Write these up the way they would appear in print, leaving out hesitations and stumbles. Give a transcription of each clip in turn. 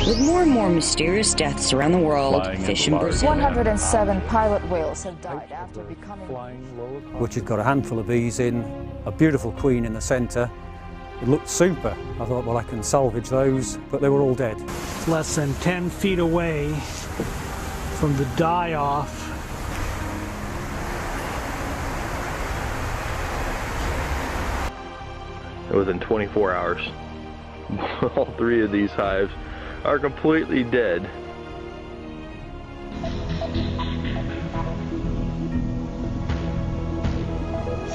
With more and more mysterious deaths around the world, fish in Brazil. 107 pilot whales have died after becoming... Which had got a handful of these in, a beautiful queen in the centre. It looked super. I thought, well, I can salvage those, but they were all dead. Less than 10 feet away from the die-off. Within 24 hours, all 3 of these hives are completely dead.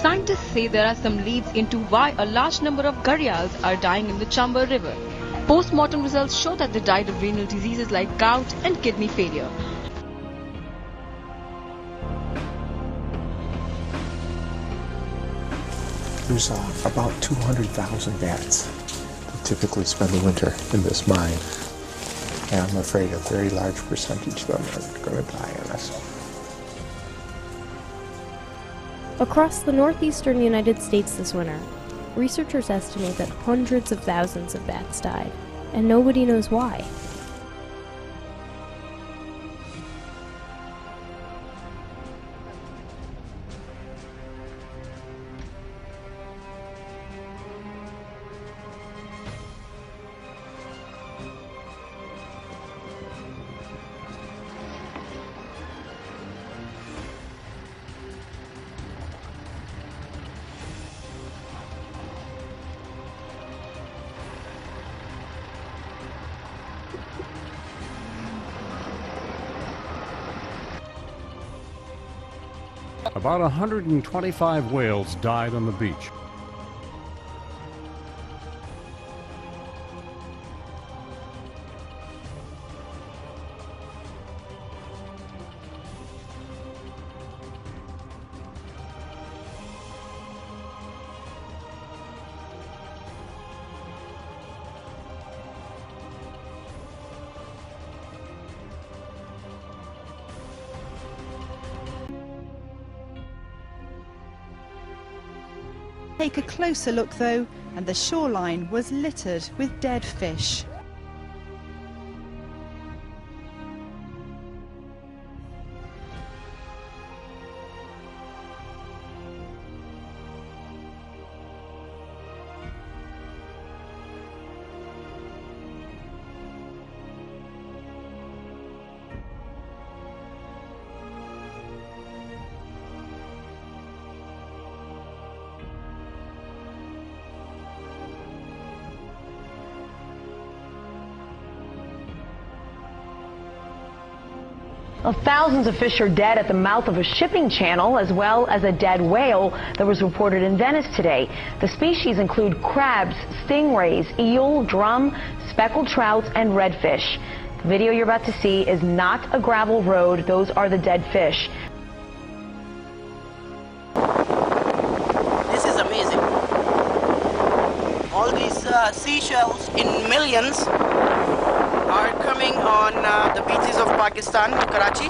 Scientists say there are some leads into why a large number of gharials are dying in the Chamba River. Post-mortem results show that they died of renal diseases like gout and kidney failure. There's about 200,000 bats that typically spend the winter in this mine. And I'm afraid a very large percentage of them are going to die on us. Across the northeastern United States this winter, researchers estimate that hundreds of thousands of bats died, and nobody knows why. About 125 whales died on the beach. Take a closer look though, and the shoreline was littered with dead fish. Well, thousands of fish are dead at the mouth of a shipping channel, as well as a dead whale that was reported in Venice today. The species include crabs, stingrays, eel, drum, speckled trouts, and redfish. The video you're about to see is not a gravel road. Those are the dead fish. This is amazing. All these seashells in millions are coming on the beaches of Pakistan, Karachi.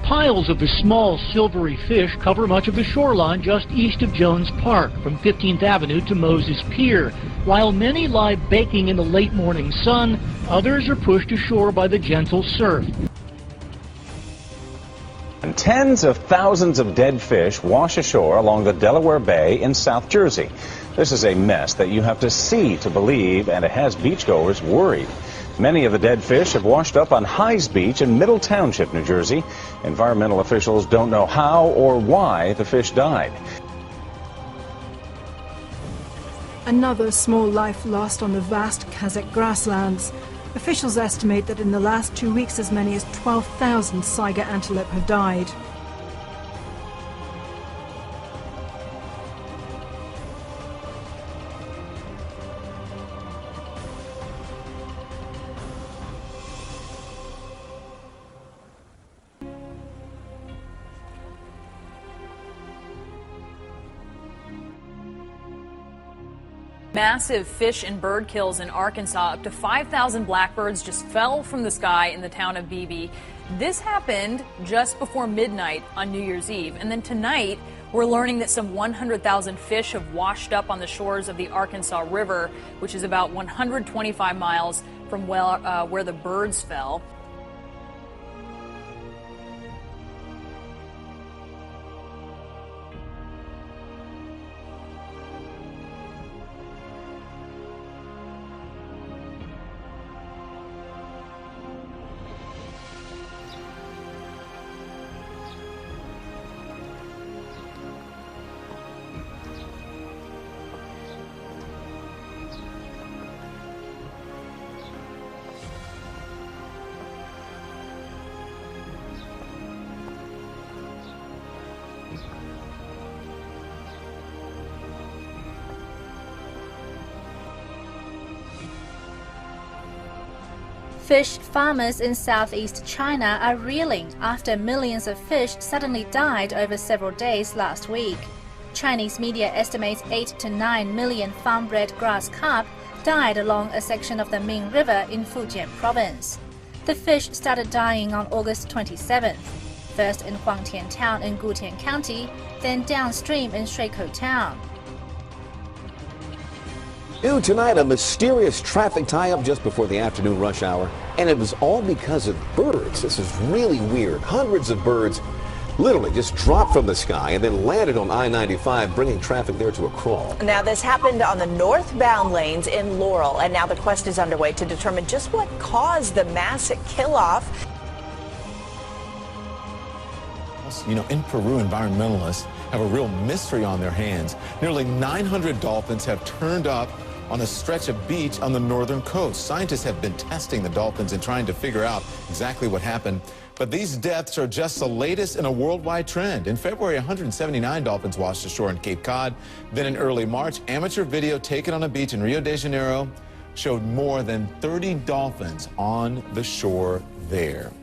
Piles of the small silvery fish cover much of the shoreline just east of Jones Park, from 15th Avenue to Moses Pier. While many lie baking in the late morning sun, others are pushed ashore by the gentle surf. And tens of thousands of dead fish wash ashore along the Delaware Bay in South Jersey. This is a mess that you have to see to believe, and it has beachgoers worried. Many of the dead fish have washed up on Hy's Beach in Middle Township, New Jersey. Environmental officials don't know how or why the fish died. Another small life lost on the vast Kazakh grasslands. Officials estimate that in the last 2 weeks as many as 12,000 Saiga antelope have died. Massive fish and bird kills in Arkansas. Up to 5,000 blackbirds just fell from the sky in the town of Beebe. This happened just before midnight on New Year's Eve. And then tonight, We're learning that some 100,000 fish have washed up on the shores of the Arkansas River, which is about 125 miles from where the birds fell. Fish farmers in southeast China are reeling after millions of fish suddenly died over several days last week. Chinese media estimates 8 to 9 million farm-bred grass carp died along a section of the Ming River in Fujian province. The fish started dying on August 27th, first in Huangtian Town in Gutian County, then downstream in Shuikou Town. New tonight, a mysterious traffic tie-up just before the afternoon rush hour, and it was all because of birds. This is really weird. Hundreds of birds literally just dropped from the sky and then landed on I-95, bringing traffic there to a crawl. Now, this happened on the northbound lanes in Laurel, and now the quest is underway to determine just what caused the mass kill-off. You know, in Peru, environmentalists have a real mystery on their hands. Nearly 900 dolphins have turned up on a stretch of beach on the northern coast. Scientists have been testing the dolphins and trying to figure out exactly what happened. But these deaths are just the latest in a worldwide trend. In February, 179 dolphins washed ashore in Cape Cod. Then in early March, amateur video taken on a beach in Rio de Janeiro showed more than 30 dolphins on the shore there.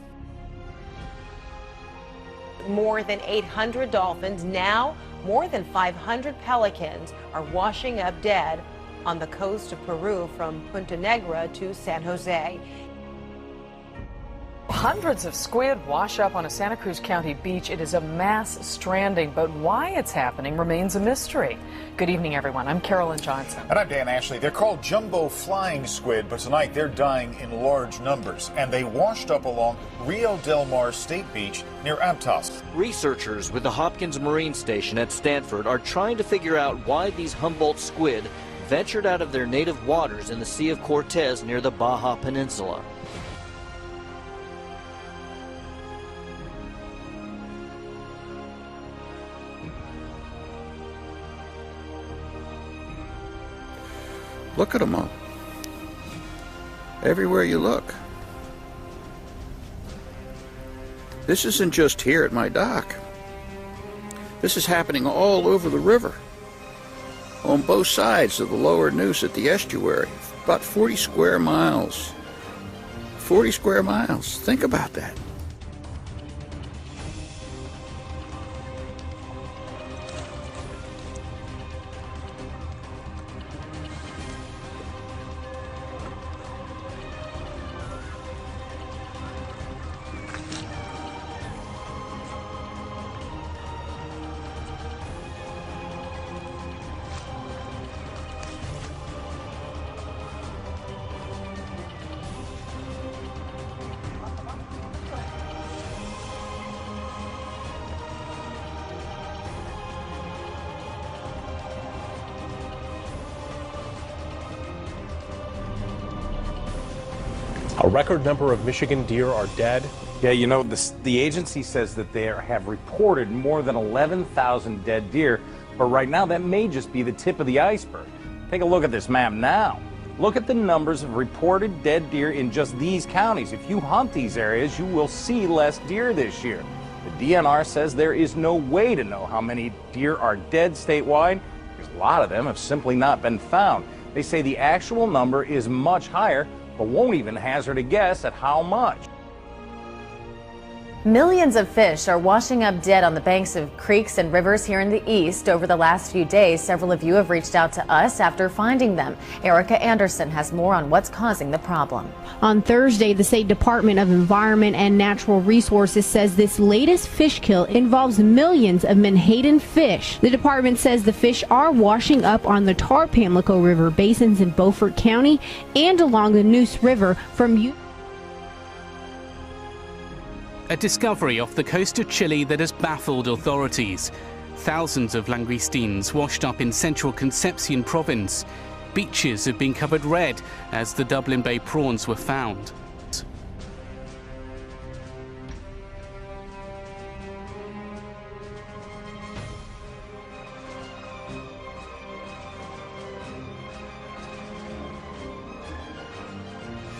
More than 800 dolphins, now more than 500 pelicans are washing up dead on the coast of Peru from Punta Negra to San Jose. Hundreds of squid wash up on a Santa Cruz County beach. It is a mass stranding, but why it's happening remains a mystery. Good evening, everyone. I'm Carolyn Johnson. And I'm Dan Ashley. They're called jumbo flying squid, but tonight they're dying in large numbers, and they washed up along Rio Del Mar State Beach near Aptos. Researchers with the Hopkins Marine Station at Stanford are trying to figure out why these Humboldt squid ventured out of their native waters in the Sea of Cortez near the Baja Peninsula. Look at them all. Everywhere you look. This isn't just here at my dock. This is happening all over the river. On both sides of the lower Neuse at the estuary. About 40 square miles. 40 square miles. Think about that. A record number of Michigan deer are dead. Yeah, you know, the agency says that they have reported more than 11,000 dead deer, but right now that may just be the tip of the iceberg. Take a look at this map now. Look at the numbers of reported dead deer in just these counties. If you hunt these areas, you will see less deer this year. The DNR says there is no way to know how many deer are dead statewide because a lot of them have simply not been found. They say the actual number is much higher, but won't even hazard a guess at how much. Millions of fish are washing up dead on the banks of creeks and rivers here in the east. Over the last few days, several of you have reached out to us after finding them. Erica Anderson has more on what's causing the problem. On Thursday, the State Department of Environment and Natural Resources says this latest fish kill involves millions of menhaden fish. The department says the fish are washing up on the Tar Pamlico River basins in Beaufort County and along the Neuse River from A discovery off the coast of Chile that has baffled authorities. Thousands of langoustines washed up in central Concepcion province. Beaches have been covered red as the Dublin Bay prawns were found.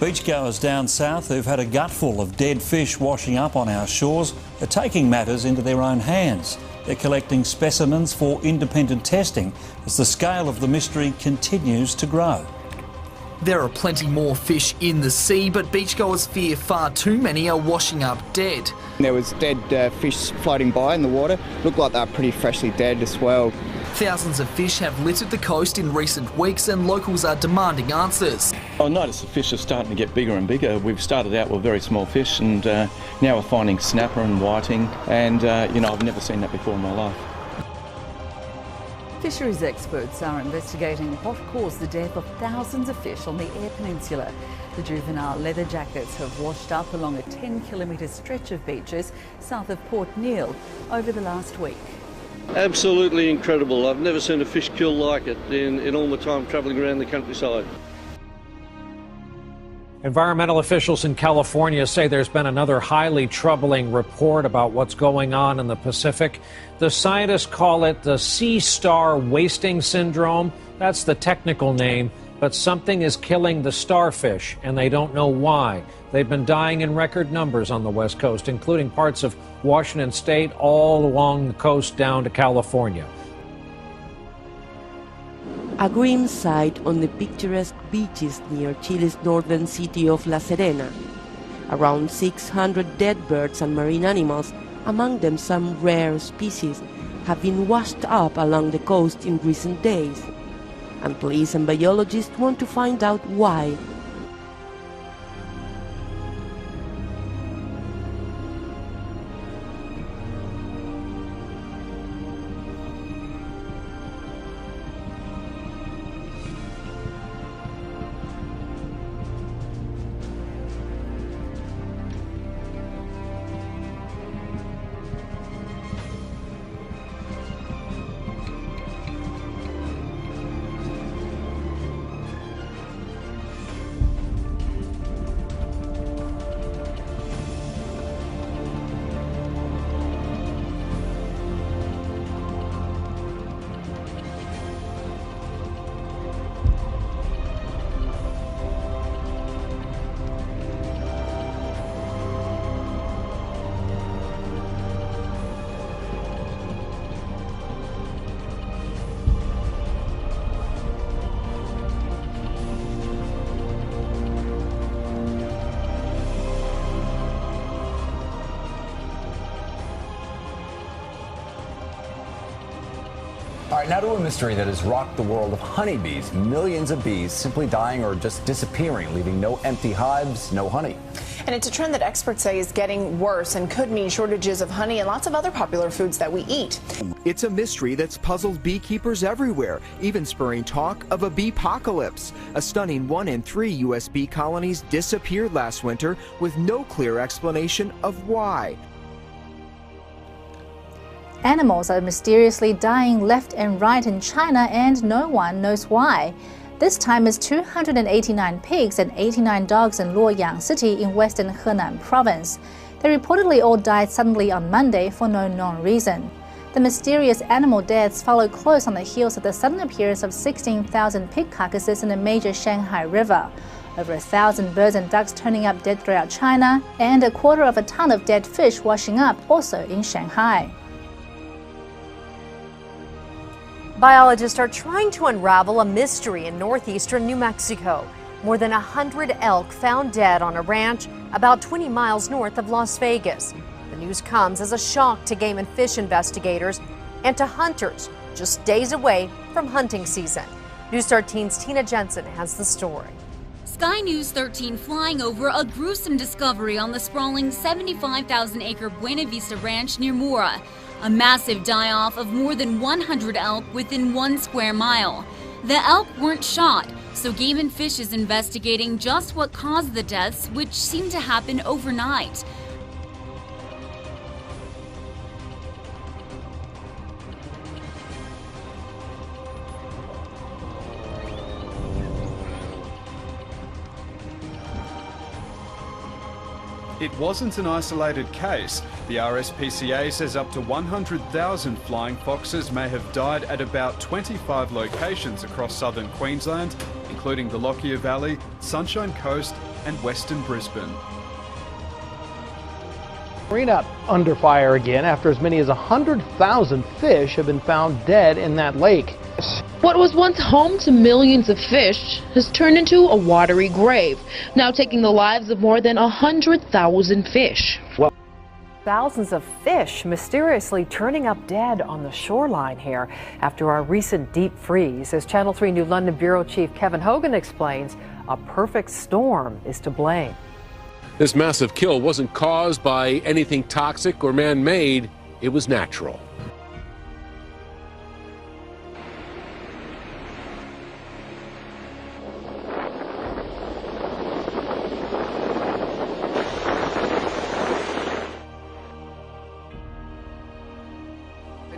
Beachgoers down south who've had a gutful of dead fish washing up on our shores are taking matters into their own hands. They're collecting specimens for independent testing as the scale of the mystery continues to grow. There are plenty more fish in the sea, but beachgoers fear far too many are washing up dead. There was dead fish floating by in the water. Looked like they were pretty freshly dead as well. Thousands of fish have littered the coast in recent weeks and locals are demanding answers. I noticed the fish are starting to get bigger and bigger. We've started out with very small fish and now we're finding snapper and whiting and I've never seen that before in my life. Fisheries experts are investigating what caused the death of thousands of fish on the Eyre Peninsula. The juvenile leather jackets have washed up along a 10-kilometre stretch of beaches south of Port Neal over the last week. Absolutely incredible. I've never seen a fish kill like it in all my time travelling around the countryside. Environmental officials in California say there's been another highly troubling report about what's going on in the Pacific. The scientists call it the sea star wasting syndrome. That's the technical name, but something is killing the starfish, and they don't know why. They've been dying in record numbers on the West Coast, including parts of Washington State, all along the coast down to California. A grim sight on the picturesque beaches near Chile's northern city of La Serena. Around 600 dead birds and marine animals, among them some rare species, have been washed up along the coast in recent days. And police and biologists want to find out why. All right, now to a mystery that has rocked the world of honeybees. Millions of bees simply dying or just disappearing, leaving no empty hives, no honey. And it's a trend that experts say is getting worse and could mean shortages of honey and lots of other popular foods that we eat. It's a mystery that's puzzled beekeepers everywhere, even spurring talk of a bee-apocalypse. A stunning 1 in 3 U.S. bee colonies disappeared last winter with no clear explanation of why. Animals are mysteriously dying left and right in China, and no one knows why. This time it's 289 pigs and 89 dogs in Luoyang City in western Henan province. They reportedly all died suddenly on Monday for no known reason. The mysterious animal deaths follow close on the heels of the sudden appearance of 16,000 pig carcasses in the major Shanghai River. Over 1,000 birds and ducks turning up dead throughout China, and a quarter of a ton of dead fish washing up also in Shanghai. Biologists are trying to unravel a mystery in northeastern New Mexico. More than 100 elk found dead on a ranch about 20 miles north of Las Vegas. The news comes as a shock to game and fish investigators and to hunters just days away from hunting season. News 13's Tina Jensen has the story. Sky News 13 flying over a gruesome discovery on the sprawling 75,000-acre Buena Vista Ranch near Mora. A massive die-off of more than 100 elk within 1 square mile. The elk weren't shot, so Game and Fish is investigating just what caused the deaths, which seemed to happen overnight. It wasn't an isolated case. The RSPCA says up to 100,000 flying foxes may have died at about 25 locations across southern Queensland, including the Lockyer Valley, Sunshine Coast and Western Brisbane. Marina under fire again after as many as 100,000 fish have been found dead in that lake. What was once home to millions of fish has turned into a watery grave, now taking the lives of more than 100,000 fish. Thousands of fish mysteriously turning up dead on the shoreline here after our recent deep freeze. As Channel 3 New London Bureau Chief Kevin Hogan explains, a perfect storm is to blame. This massive kill wasn't caused by anything toxic or man-made, it was natural.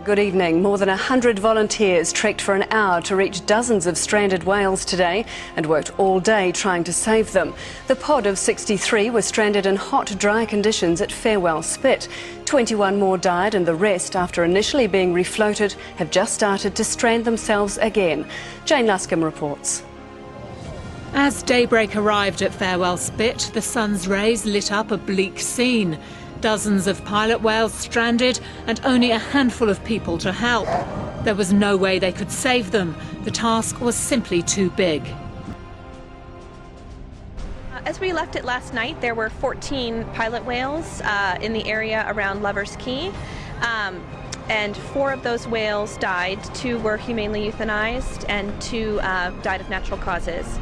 Good evening. More than 100 volunteers trekked for an hour to reach dozens of stranded whales today and worked all day trying to save them. The pod of 63 was stranded in hot, dry conditions at Farewell Spit. 21 more died and the rest, after initially being refloated, have just started to strand themselves again. Jane Luscombe reports. As daybreak arrived at Farewell Spit, the sun's rays lit up a bleak scene. Dozens of pilot whales stranded and only a handful of people to help. There was no way they could save them. The task was simply too big. As we left it last night, there were 14 pilot whales in the area around Lover's Key. And 4 of those whales died. 2 were humanely euthanized and 2 died of natural causes.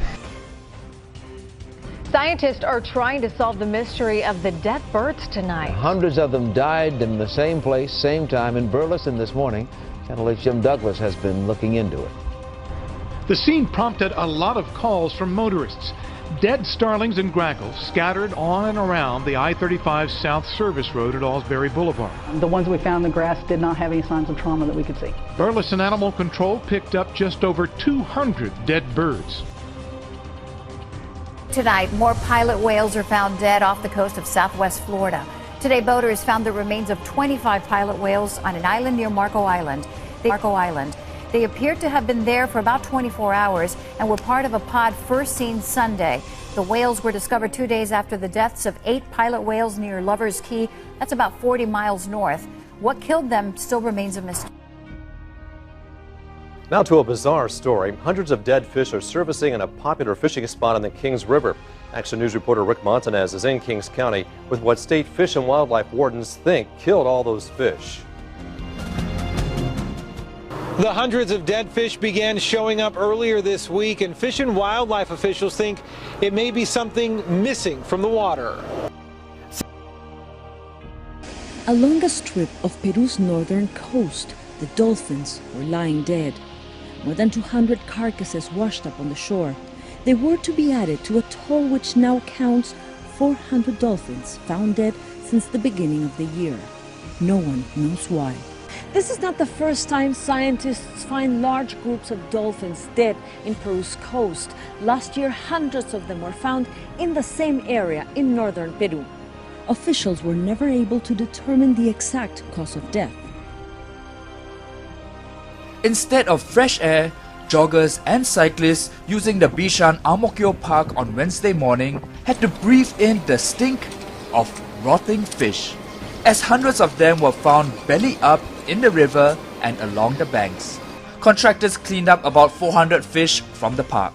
Scientists are trying to solve the mystery of the dead birds tonight. Hundreds of them died in the same place, same time in Burleson this morning. Channel 8's Jim Douglas has been looking into it. The scene prompted a lot of calls from motorists. Dead starlings and grackles scattered on and around the I-35 South Service Road at Alsbury Boulevard. The ones we found in the grass did not have any signs of trauma that we could see. Burleson Animal Control picked up just over 200 dead birds. Tonight, more pilot whales are found dead off the coast of southwest Florida. Today, boaters found the remains of 25 pilot whales on an island near Marco Island. They appeared to have been there for about 24 hours and were part of a pod first seen Sunday. The whales were discovered 2 days after the deaths of 8 pilot whales near Lover's Key. That's about 40 miles north. What killed them still remains a mystery. Now to a bizarre story. Hundreds of dead fish are surfacing in a popular fishing spot on the Kings River. Action News reporter Rick Montanez is in Kings County with what state fish and wildlife wardens think killed all those fish. The hundreds of dead fish began showing up earlier this week, and fish and wildlife officials think it may be something missing from the water. Along a strip of Peru's northern coast, the dolphins were lying dead. More than 200 carcasses washed up on the shore. They were to be added to a toll which now counts 400 dolphins found dead since the beginning of the year. No one knows why. This is not the first time scientists find large groups of dolphins dead in Peru's coast. Last year, hundreds of them were found in the same area in northern Peru. Officials were never able to determine the exact cause of death. Instead of fresh air, joggers and cyclists using the Bishan Ang Mo Kio Park on Wednesday morning had to breathe in the stink of rotting fish, as hundreds of them were found belly up in the river and along the banks. Contractors cleaned up about 400 fish from the park.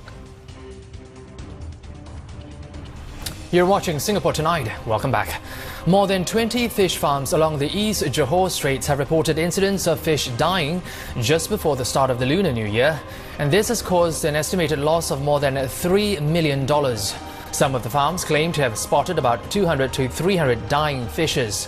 You're watching Singapore Tonight. Welcome back. More than 20 fish farms along the East Johor Straits have reported incidents of fish dying just before the start of the Lunar New Year, and this has caused an estimated loss of more than $3 million. Some of the farms claim to have spotted about 200 to 300 dying fishes.